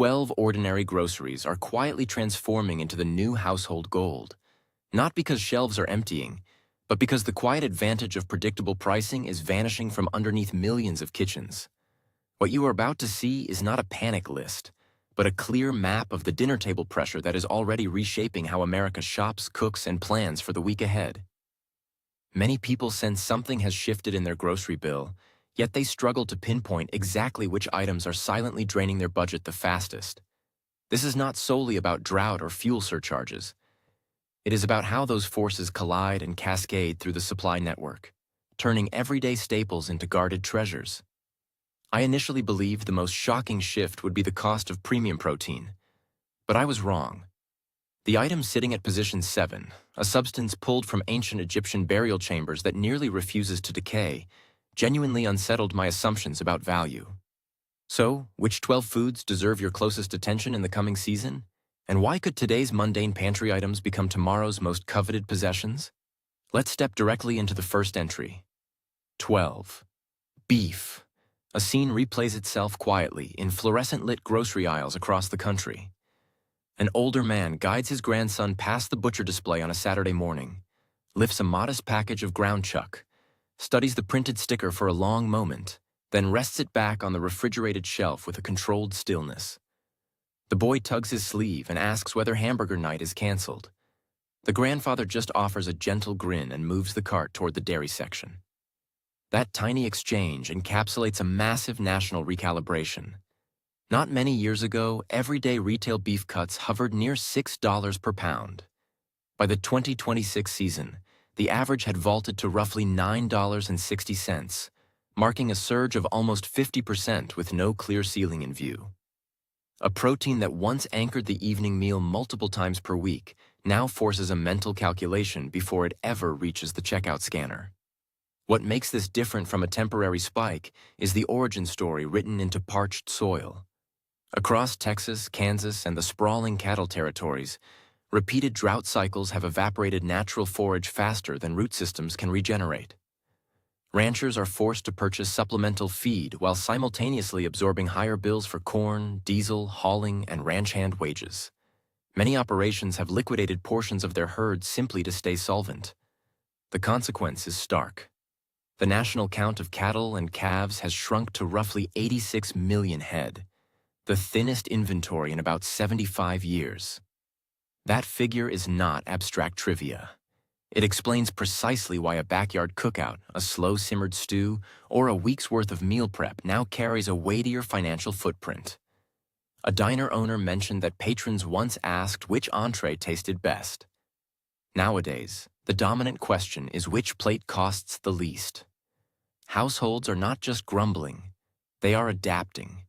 12 ordinary groceries are quietly transforming into the new household gold, not because shelves are emptying, but because the quiet advantage of predictable pricing is vanishing from underneath millions of kitchens. What you are about to see is not a panic list, but a clear map of the dinner table pressure that is already reshaping how America shops, cooks, and plans for the week ahead. Many people sense something has shifted in their grocery bill, yet they struggle to pinpoint exactly which items are silently draining their budget the fastest. This is not solely about drought or fuel surcharges. It is about how those forces collide and cascade through the supply network, turning everyday staples into guarded treasures. I initially believed the most shocking shift would be the cost of premium protein, but I was wrong. The item sitting at position 7, a substance pulled from ancient Egyptian burial chambers that nearly refuses to decay, genuinely unsettled my assumptions about value. So, which 12 foods deserve your closest attention in the coming season? And why could today's mundane pantry items become tomorrow's most coveted possessions? Let's step directly into the first entry. 12. Beef. A scene replays itself quietly in fluorescent-lit grocery aisles across the country. An older man guides his grandson past the butcher display on a Saturday morning, lifts a modest package of ground chuck, studies the printed sticker for a long moment, then rests it back on the refrigerated shelf with a controlled stillness. The boy tugs his sleeve and asks whether hamburger night is canceled. The grandfather just offers a gentle grin and moves the cart toward the dairy section. That tiny exchange encapsulates a massive national recalibration. Not many years ago, everyday retail beef cuts hovered near $6 per pound. By the 2026 season, the average had vaulted to roughly $9.60, marking a surge of almost 50% with no clear ceiling in view. A protein that once anchored the evening meal multiple times per week now forces a mental calculation before it ever reaches the checkout scanner. What makes this different from a temporary spike is the origin story written into parched soil. Across Texas, Kansas, and the sprawling cattle territories, repeated drought cycles have evaporated natural forage faster than root systems can regenerate. Ranchers are forced to purchase supplemental feed while simultaneously absorbing higher bills for corn, diesel, hauling, and ranch hand wages. Many operations have liquidated portions of their herds simply to stay solvent. The consequence is stark. The national count of cattle and calves has shrunk to roughly 86 million head, the thinnest inventory in about 75 years. That figure is not abstract trivia. It explains precisely why a backyard cookout, a slow-simmered stew, or a week's worth of meal prep now carries a weightier financial footprint. A diner owner mentioned that patrons once asked which entree tasted best. Nowadays, the dominant question is which plate costs the least. Households are not just grumbling, they are adapting.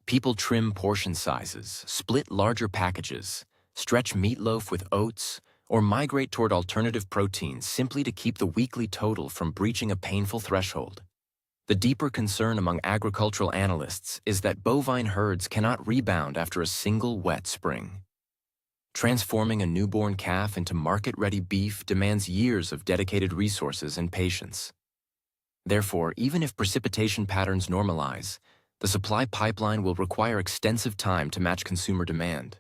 People trim portion sizes, split larger packages, stretch meatloaf with oats, or migrate toward alternative proteins simply to keep the weekly total from breaching a painful threshold. The deeper concern among agricultural analysts is that bovine herds cannot rebound after a single wet spring. Transforming a newborn calf into market-ready beef demands years of dedicated resources and patience. Therefore, even if precipitation patterns normalize, the supply pipeline will require extensive time to match consumer demand.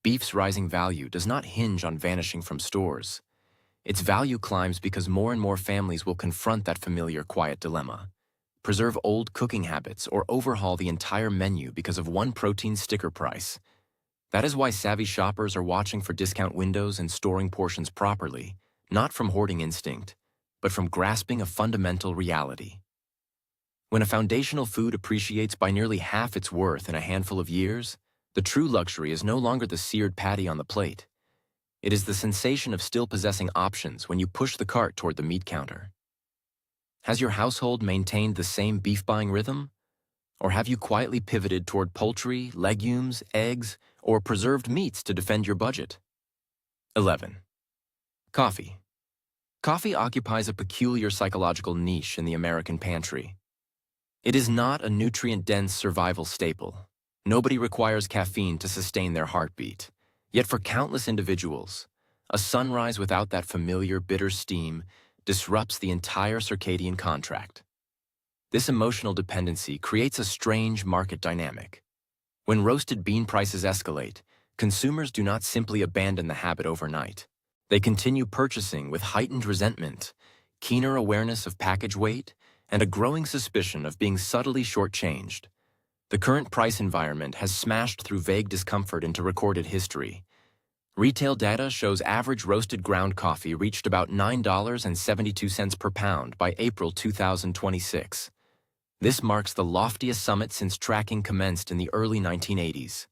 Beef's rising value does not hinge on vanishing from stores. Its value climbs because more and more families will confront that familiar quiet dilemma: preserve old cooking habits or overhaul the entire menu because of one protein sticker price. That is why savvy shoppers are watching for discount windows and storing portions properly, not from hoarding instinct, but from grasping a fundamental reality. When a foundational food appreciates by nearly half its worth in a handful of years, the true luxury is no longer the seared patty on the plate. It is the sensation of still possessing options when you push the cart toward the meat counter. Has your household maintained the same beef buying rhythm? Or have you quietly pivoted toward poultry, legumes, eggs, or preserved meats to defend your budget? 11. Coffee. Coffee occupies a peculiar psychological niche in the American pantry. It is not a nutrient-dense survival staple. Nobody requires caffeine to sustain their heartbeat. Yet for countless individuals, a sunrise without that familiar bitter steam disrupts the entire circadian contract. This emotional dependency creates a strange market dynamic. When roasted bean prices escalate, consumers do not simply abandon the habit overnight. They continue purchasing with heightened resentment, keener awareness of package weight, and a growing suspicion of being subtly shortchanged. The current price environment has smashed through vague discomfort into recorded history. Retail data shows average roasted ground coffee reached about $9.72 per pound by April 2026. This marks the loftiest summit since tracking commenced in the early 1980s.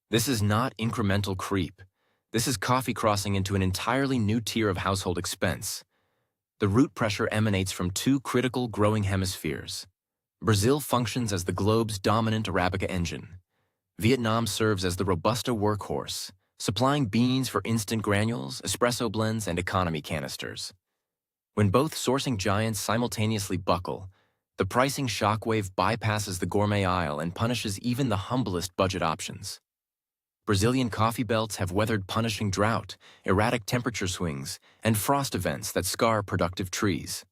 This is not incremental creep. This is coffee crossing into an entirely new tier of household expense. The root pressure emanates from two critical growing hemispheres. Brazil functions as the globe's dominant Arabica engine. Vietnam serves as the Robusta workhorse, supplying beans for instant granules, espresso blends, and economy canisters. When both sourcing giants simultaneously buckle, the pricing shockwave bypasses the gourmet aisle and punishes even the humblest budget options. Brazilian coffee belts have weathered punishing drought, erratic temperature swings, and frost events that scar productive trees.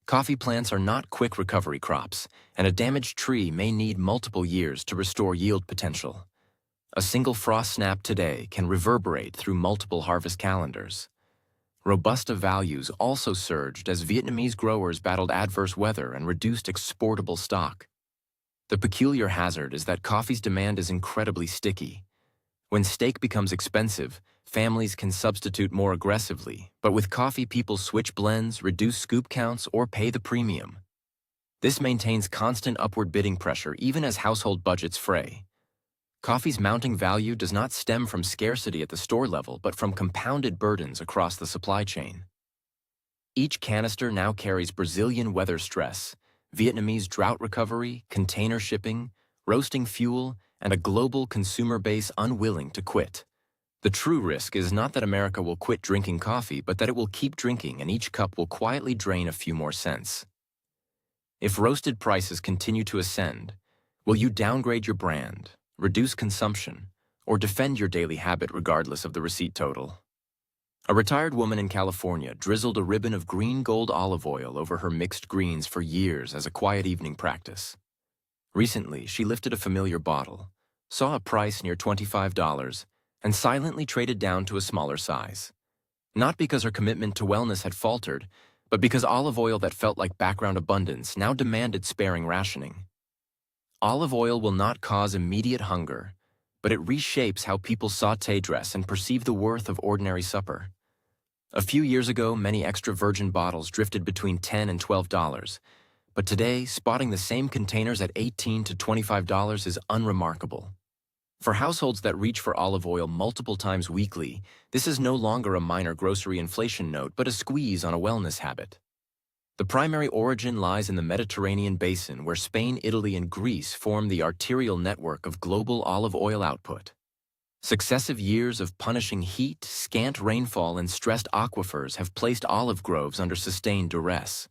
Coffee plants are not quick recovery crops, and a damaged tree may need multiple years to restore yield potential. A single frost snap today can reverberate through multiple harvest calendars. Robusta values also surged as Vietnamese growers battled adverse weather and reduced exportable stock. The peculiar hazard is that coffee's demand is incredibly sticky. When steak becomes expensive, families can substitute more aggressively, but with coffee people switch blends, reduce scoop counts, or pay the premium. This maintains constant upward bidding pressure even as household budgets fray. Coffee's mounting value does not stem from scarcity at the store level, but from compounded burdens across the supply chain. Each canister now carries Brazilian weather stress, Vietnamese drought recovery, container shipping, roasting fuel, and a global consumer base unwilling to quit. The true risk is not that America will quit drinking coffee, but that it will keep drinking and each cup will quietly drain a few more cents. If roasted prices continue to ascend, will you downgrade your brand, reduce consumption, or defend your daily habit regardless of the receipt total? A retired woman in California drizzled a ribbon of green gold olive oil over her mixed greens for years as a quiet evening practice. Recently, she lifted a familiar bottle, saw a price near $25, and silently traded down to a smaller size. Not because her commitment to wellness had faltered, but because olive oil that felt like background abundance now demanded sparing rationing. Olive oil will not cause immediate hunger, but it reshapes how people sauté dress and perceive the worth of ordinary supper. A few years ago, many extra virgin bottles drifted between $10 and $12, but today, spotting the same containers at $18 to $25 is unremarkable. For households that reach for olive oil multiple times weekly, this is no longer a minor grocery inflation note, but a squeeze on a wellness habit. The primary origin lies in the Mediterranean basin, where Spain, Italy, and Greece form the arterial network of global olive oil output. Successive years of punishing heat, scant rainfall, and stressed aquifers have placed olive groves under sustained duress.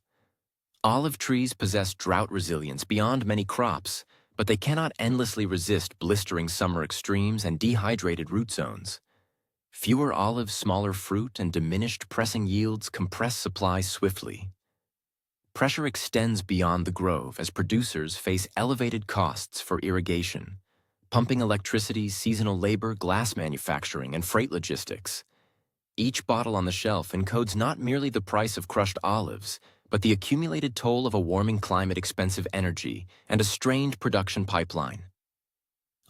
Olive trees possess drought resilience beyond many crops, but they cannot endlessly resist blistering summer extremes and dehydrated root zones. Fewer olives, smaller fruit, and diminished pressing yields compress supply swiftly. Pressure extends beyond the grove as producers face elevated costs for irrigation, pumping electricity, seasonal labor, glass manufacturing, and freight logistics. Each bottle on the shelf encodes not merely the price of crushed olives, but the accumulated toll of a warming climate, expensive energy, and a strained production pipeline.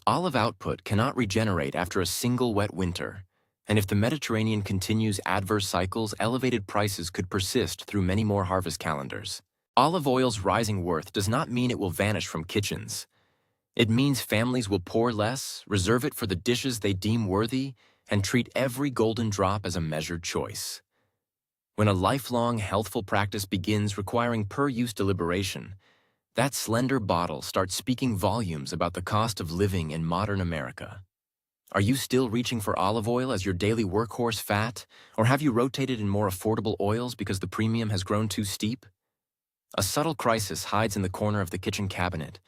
Olive output cannot regenerate after a single wet winter, and if the Mediterranean continues adverse cycles, elevated prices could persist through many more harvest calendars. Olive oil's rising worth does not mean it will vanish from kitchens. It means families will pour less, reserve it for the dishes they deem worthy, and treat every golden drop as a measured choice. When a lifelong healthful practice begins requiring per-use deliberation, that slender bottle starts speaking volumes about the cost of living in modern America. Are you still reaching for olive oil as your daily workhorse fat, or have you rotated in more affordable oils because the premium has grown too steep? A subtle crisis hides in the corner of the kitchen cabinet,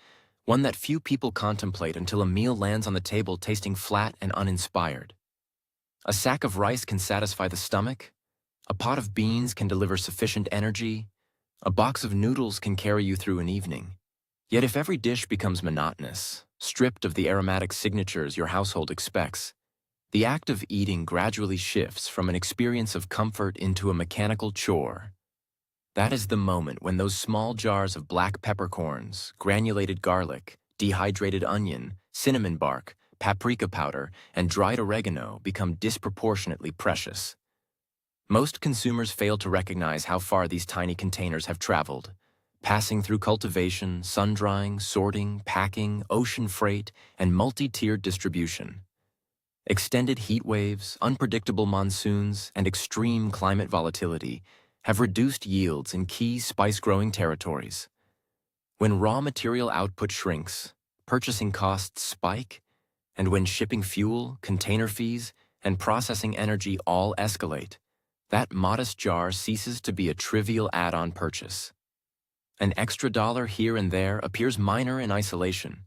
one that few people contemplate until a meal lands on the table tasting flat and uninspired. A sack of rice can satisfy the stomach, a pot of beans can deliver sufficient energy, a box of noodles can carry you through an evening. Yet if every dish becomes monotonous, stripped of the aromatic signatures your household expects. The act of eating gradually shifts from an experience of comfort into a mechanical chore. That is the moment when those small jars of black peppercorns, granulated garlic, dehydrated onion, cinnamon bark, paprika powder, and dried oregano become disproportionately precious. Most consumers fail to recognize how far these tiny containers have traveled, passing through cultivation, sun-drying, sorting, packing, ocean freight, and multi-tiered distribution. Extended heat waves, unpredictable monsoons, and extreme climate volatility have reduced yields in key spice-growing territories. When raw material output shrinks, purchasing costs spike, and when shipping fuel, container fees, and processing energy all escalate, that modest jar ceases to be a trivial add-on purchase. An extra dollar here and there appears minor in isolation.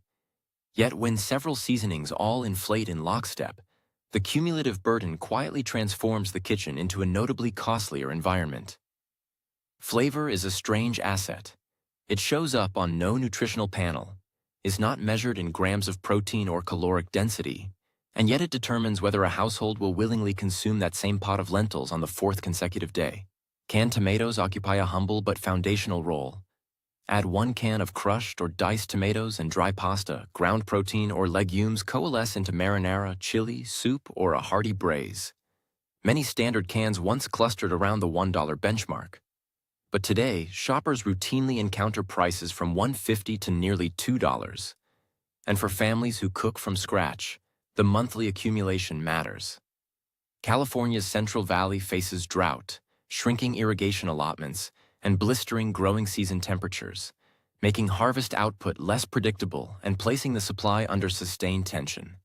Yet when several seasonings all inflate in lockstep, the cumulative burden quietly transforms the kitchen into a notably costlier environment. Flavor is a strange asset. It shows up on no nutritional panel, is not measured in grams of protein or caloric density, and yet it determines whether a household will willingly consume that same pot of lentils on the fourth consecutive day. Canned tomatoes occupy a humble but foundational role. Add 1 can of crushed or diced tomatoes and dry pasta, ground protein, or legumes coalesce into marinara, chili, soup, or a hearty braise. Many standard cans once clustered around the $1 benchmark. But today, shoppers routinely encounter prices from $1.50 to nearly $2. And for families who cook from scratch, the monthly accumulation matters. California's Central Valley faces drought, shrinking irrigation allotments, and blistering growing season temperatures, making harvest output less predictable and placing the supply under sustained tension.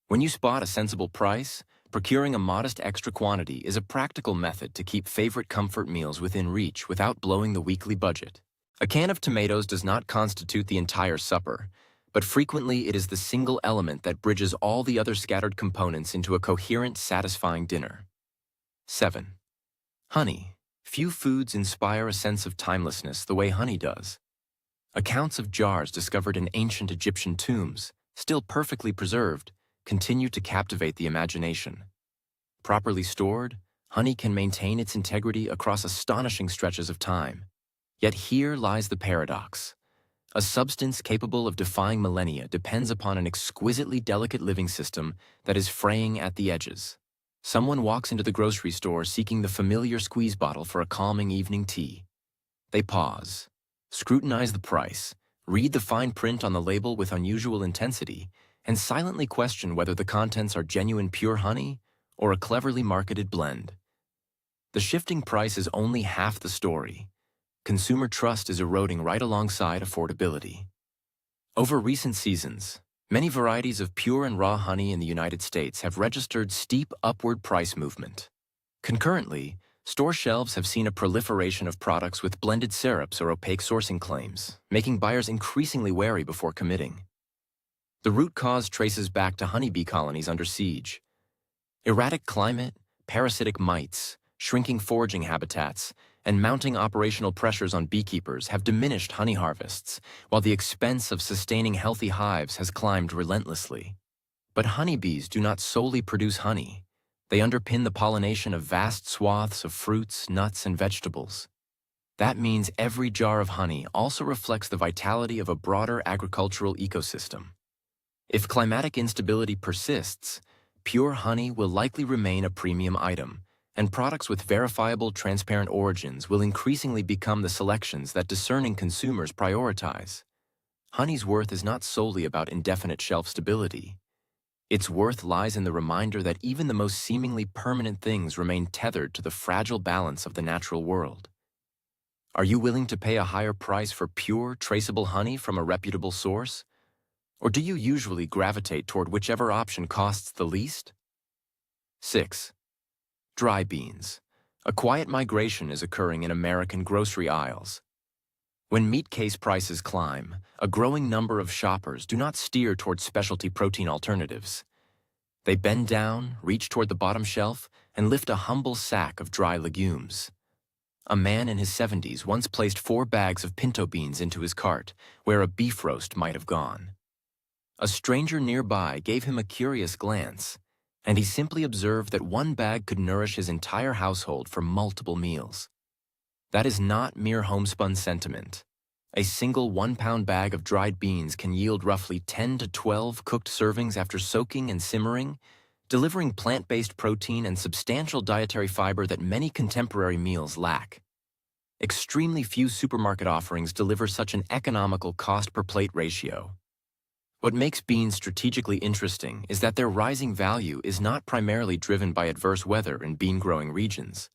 When you spot a sensible price, procuring a modest extra quantity is a practical method to keep favorite comfort meals within reach without blowing the weekly budget. A can of tomatoes does not constitute the entire supper, but frequently it is the single element that bridges all the other scattered components into a coherent, satisfying dinner. 7. Honey. Few foods inspire a sense of timelessness the way honey does. Accounts of jars discovered in ancient Egyptian tombs, still perfectly preserved, continue to captivate the imagination. Properly stored, honey can maintain its integrity across astonishing stretches of time. Yet here lies the paradox. A substance capable of defying millennia depends upon an exquisitely delicate living system that is fraying at the edges. Someone walks into the grocery store seeking the familiar squeeze bottle for a calming evening tea. They pause, scrutinize the price, read the fine print on the label with unusual intensity, and silently question whether the contents are genuine pure honey or a cleverly marketed blend. The shifting price is only half the story. Consumer trust is eroding right alongside affordability. Over recent seasons, many varieties of pure and raw honey in the United States have registered steep upward price movement. Concurrently, store shelves have seen a proliferation of products with blended syrups or opaque sourcing claims, making buyers increasingly wary before committing. The root cause traces back to honeybee colonies under siege. Erratic climate, parasitic mites, shrinking foraging habitats, and mounting operational pressures on beekeepers have diminished honey harvests, while the expense of sustaining healthy hives has climbed relentlessly. But honeybees do not solely produce honey. They underpin the pollination of vast swaths of fruits, nuts, and vegetables. That means every jar of honey also reflects the vitality of a broader agricultural ecosystem. If climatic instability persists, pure honey will likely remain a premium item, and products with verifiable, transparent origins will increasingly become the selections that discerning consumers prioritize. Honey's worth is not solely about indefinite shelf stability. Its worth lies in the reminder that even the most seemingly permanent things remain tethered to the fragile balance of the natural world. Are you willing to pay a higher price for pure, traceable honey from a reputable source? Or do you usually gravitate toward whichever option costs the least? 6. Dry beans. A quiet migration is occurring in American grocery aisles. When meat case prices climb, a growing number of shoppers do not steer toward specialty protein alternatives. They bend down, reach toward the bottom shelf, and lift a humble sack of dry legumes. A man in his 70s once placed 4 bags of pinto beans into his cart, where a beef roast might have gone. A stranger nearby gave him a curious glance, and he simply observed that one bag could nourish his entire household for multiple meals. That is not mere homespun sentiment. A single 1-pound bag of dried beans can yield roughly 10 to 12 cooked servings after soaking and simmering, delivering plant-based protein and substantial dietary fiber that many contemporary meals lack. Extremely few supermarket offerings deliver such an economical cost-per-plate ratio. What makes beans strategically interesting is that their rising value is not primarily driven by adverse weather in bean-growing regions.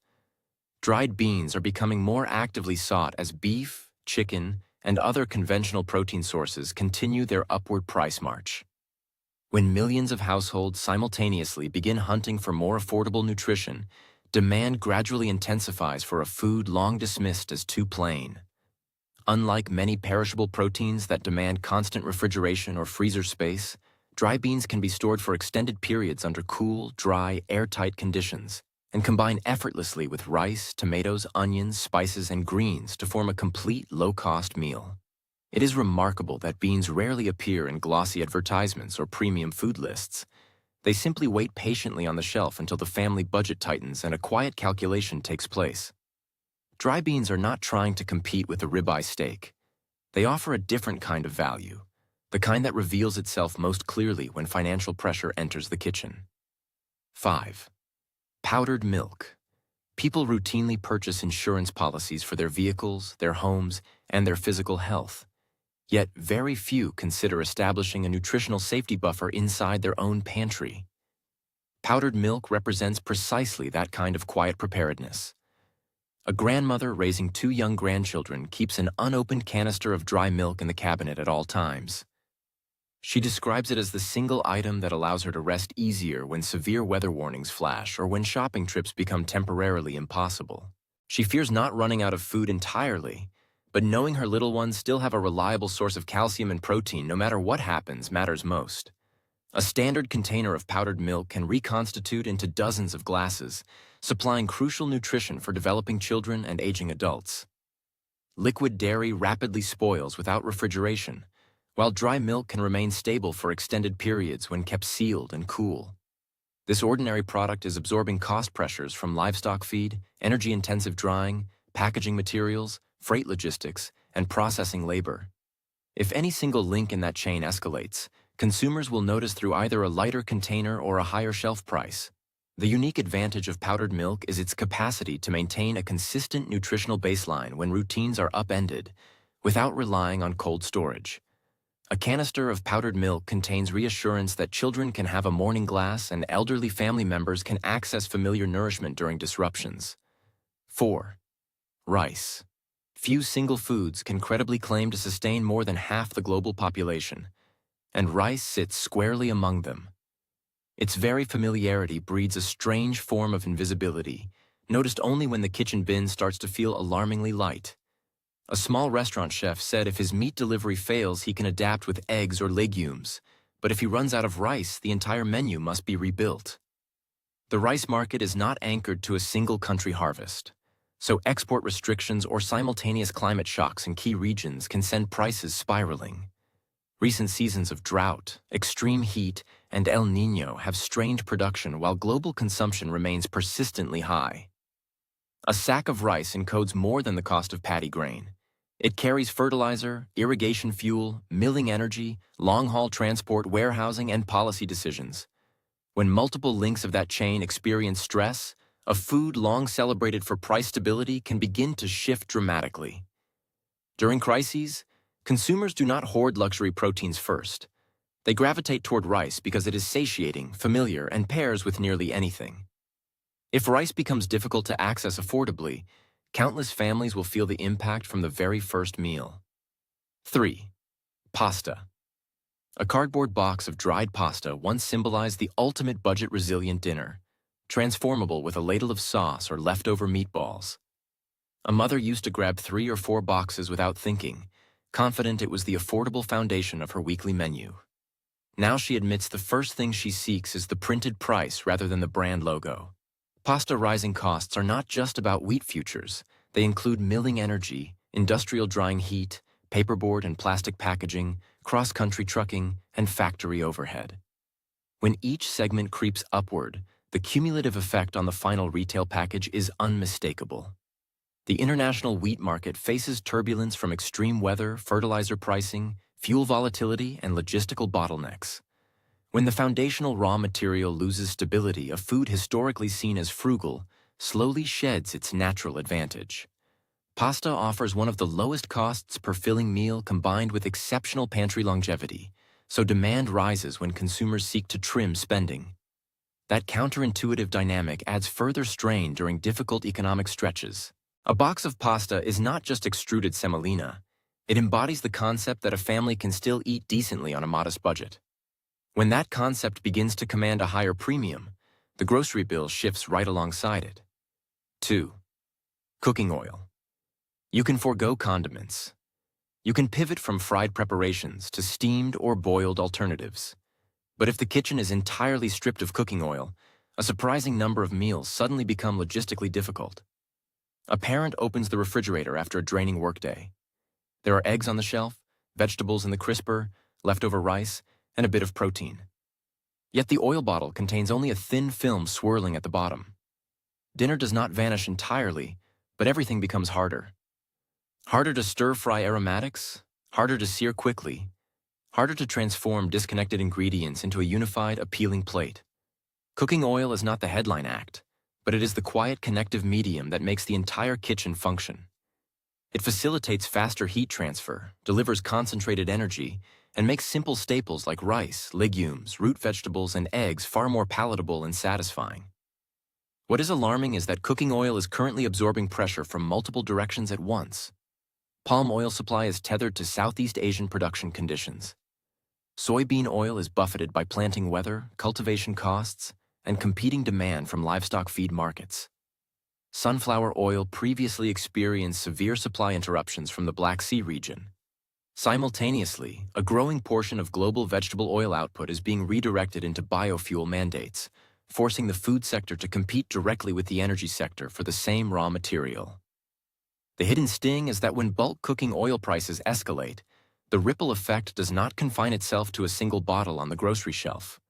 Dried beans are becoming more actively sought as beef, chicken, and other conventional protein sources continue their upward price march. When millions of households simultaneously begin hunting for more affordable nutrition, demand gradually intensifies for a food long dismissed as too plain. Unlike many perishable proteins that demand constant refrigeration or freezer space, dry beans can be stored for extended periods under cool, dry, airtight conditions, and combine effortlessly with rice, tomatoes, onions, spices, and greens to form a complete low-cost meal. It is remarkable that beans rarely appear in glossy advertisements or premium food lists. They simply wait patiently on the shelf until the family budget tightens and a quiet calculation takes place. Dry beans are not trying to compete with a ribeye steak. They offer a different kind of value, the kind that reveals itself most clearly when financial pressure enters the kitchen. 5. Powdered milk. People routinely purchase insurance policies for their vehicles, their homes, and their physical health. Yet very few consider establishing a nutritional safety buffer inside their own pantry. Powdered milk represents precisely that kind of quiet preparedness. A grandmother raising 2 young grandchildren keeps an unopened canister of dry milk in the cabinet at all times. She describes it as the single item that allows her to rest easier when severe weather warnings flash or when shopping trips become temporarily impossible. She fears not running out of food entirely, but knowing her little ones still have a reliable source of calcium and protein no matter what happens matters most. A standard container of powdered milk can reconstitute into dozens of glasses, supplying crucial nutrition for developing children and aging adults. Liquid dairy rapidly spoils without refrigeration, while dry milk can remain stable for extended periods when kept sealed and cool. This ordinary product is absorbing cost pressures from livestock feed, energy-intensive drying, packaging materials, freight logistics, and processing labor. If any single link in that chain escalates, consumers will notice through either a lighter container or a higher shelf price. The unique advantage of powdered milk is its capacity to maintain a consistent nutritional baseline when routines are upended, without relying on cold storage. A canister of powdered milk contains reassurance that children can have a morning glass and elderly family members can access familiar nourishment during disruptions. 4. Rice. Few single foods can credibly claim to sustain more than half the global population, and rice sits squarely among them. Its very familiarity breeds a strange form of invisibility, noticed only when the kitchen bin starts to feel alarmingly light. A small restaurant chef said if his meat delivery fails, he can adapt with eggs or legumes, but if he runs out of rice, the entire menu must be rebuilt. The rice market is not anchored to a single country harvest, so export restrictions or simultaneous climate shocks in key regions can send prices spiraling. Recent seasons of drought, extreme heat, and El Niño have strained production while global consumption remains persistently high. A sack of rice encodes more than the cost of paddy grain. It carries fertilizer, irrigation fuel, milling energy, long-haul transport, warehousing, and policy decisions. When multiple links of that chain experience stress, a food long celebrated for price stability can begin to shift dramatically. During crises, consumers do not hoard luxury proteins first. They gravitate toward rice because it is satiating, familiar, and pairs with nearly anything. If rice becomes difficult to access affordably, countless families will feel the impact from the very first meal. 3. Pasta. A cardboard box of dried pasta once symbolized the ultimate budget-resilient dinner, transformable with a ladle of sauce or leftover meatballs. A mother used to grab 3 or 4 boxes without thinking, confident it was the affordable foundation of her weekly menu. Now she admits the first thing she seeks is the printed price rather than the brand logo. Pasta rising costs are not just about wheat futures. They include milling energy, industrial drying heat, paperboard and plastic packaging, cross-country trucking, and factory overhead. When each segment creeps upward, the cumulative effect on the final retail package is unmistakable. The international wheat market faces turbulence from extreme weather, fertilizer pricing, fuel volatility, and logistical bottlenecks. When the foundational raw material loses stability, a food historically seen as frugal slowly sheds its natural advantage. Pasta offers one of the lowest costs per filling meal combined with exceptional pantry longevity, so demand rises when consumers seek to trim spending. That counterintuitive dynamic adds further strain during difficult economic stretches. A box of pasta is not just extruded semolina. It embodies the concept that a family can still eat decently on a modest budget. When that concept begins to command a higher premium, the grocery bill shifts right alongside it. 2. Cooking oil. You can forego condiments. You can pivot from fried preparations to steamed or boiled alternatives. But if the kitchen is entirely stripped of cooking oil, a surprising number of meals suddenly become logistically difficult. A parent opens the refrigerator after a draining workday. There are eggs on the shelf, vegetables in the crisper, leftover rice, and a bit of protein. Yet the oil bottle contains only a thin film swirling at the bottom. Dinner does not vanish entirely, but everything becomes harder. Harder to stir-fry aromatics, harder to sear quickly, harder to transform disconnected ingredients into a unified, appealing plate. Cooking oil is not the headline act, but it is the quiet connective medium that makes the entire kitchen function. It facilitates faster heat transfer, delivers concentrated energy, and makes simple staples like rice, legumes, root vegetables, and eggs far more palatable and satisfying. What is alarming is that cooking oil is currently absorbing pressure from multiple directions at once. Palm oil supply is tethered to Southeast Asian production conditions. Soybean oil is buffeted by planting weather, cultivation costs, and competing demand from livestock feed markets. Sunflower oil previously experienced severe supply interruptions from the Black Sea region. Simultaneously, a growing portion of global vegetable oil output is being redirected into biofuel mandates, forcing the food sector to compete directly with the energy sector for the same raw material. The hidden sting is that when bulk cooking oil prices escalate, the ripple effect does not confine itself to a single bottle on the grocery shelf.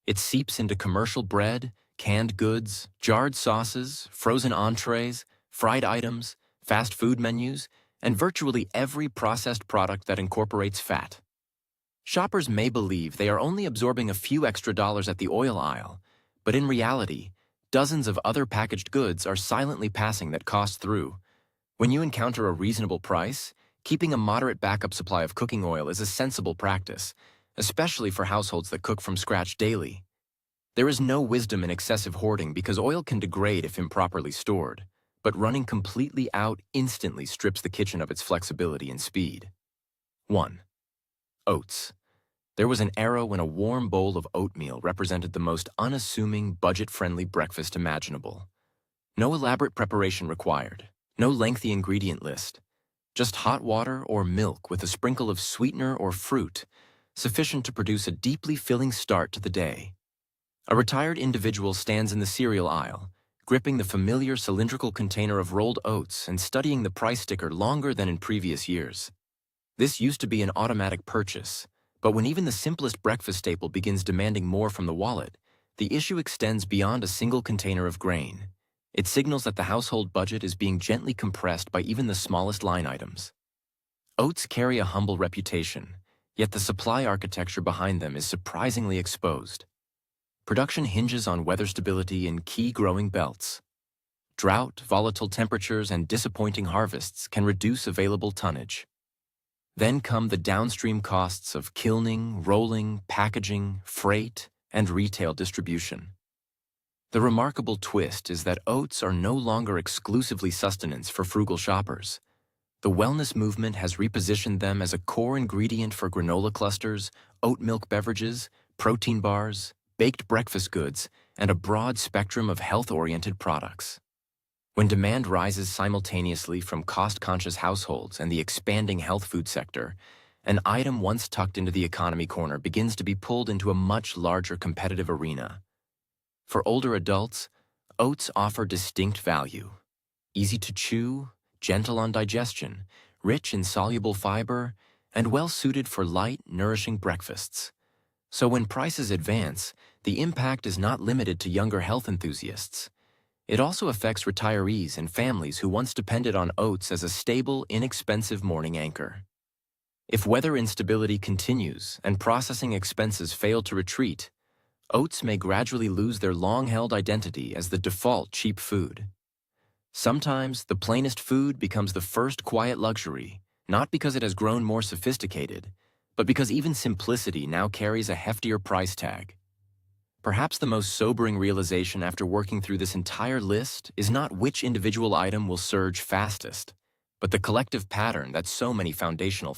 It seeps into commercial bread, canned goods, jarred sauces, frozen entrees, fried items, fast food menus, and virtually every processed product that incorporates fat. Shoppers may believe they are only absorbing a few extra dollars at the oil aisle, but in reality, dozens of other packaged goods are silently passing that cost through. When you encounter a reasonable price, keeping a moderate backup supply of cooking oil is a sensible practice, especially for households that cook from scratch daily. There is no wisdom in excessive hoarding because oil can degrade if improperly stored, but running completely out instantly strips the kitchen of its flexibility and speed. 1. Oats. There was an era when a warm bowl of oatmeal represented the most unassuming, budget-friendly breakfast imaginable. No elaborate preparation required, no lengthy ingredient list, just hot water or milk with a sprinkle of sweetener or fruit, sufficient to produce a deeply filling start to the day. A retired individual stands in the cereal aisle, gripping the familiar cylindrical container of rolled oats and studying the price sticker longer than in previous years. This used to be an automatic purchase, but when even the simplest breakfast staple begins demanding more from the wallet, the issue extends beyond a single container of grain. It signals that the household budget is being gently compressed by even the smallest line items. Oats carry a humble reputation, yet the supply architecture behind them is surprisingly exposed. Production hinges on weather stability in key growing belts. Drought, volatile temperatures, and disappointing harvests can reduce available tonnage. Then come the downstream costs of kilning, rolling, packaging, freight, and retail distribution. The remarkable twist is that oats are no longer exclusively sustenance for frugal shoppers. The wellness movement has repositioned them as a core ingredient for granola clusters, oat milk beverages, protein bars, baked breakfast goods, and a broad spectrum of health-oriented products. When demand rises simultaneously from cost-conscious households and the expanding health food sector, an item once tucked into the economy corner begins to be pulled into a much larger competitive arena. For older adults, oats offer distinct value. Easy to chew, gentle on digestion, rich in soluble fiber, and well-suited for light, nourishing breakfasts. So when prices advance, the impact is not limited to younger health enthusiasts. It also affects retirees and families who once depended on oats as a stable, inexpensive morning anchor. If weather instability continues and processing expenses fail to retreat, oats may gradually lose their long-held identity as the default cheap food. Sometimes, the plainest food becomes the first quiet luxury, not because it has grown more sophisticated, but because even simplicity now carries a heftier price tag. Perhaps the most sobering realization after working through this entire list is not which individual item will surge fastest, but the collective pattern that so many foundational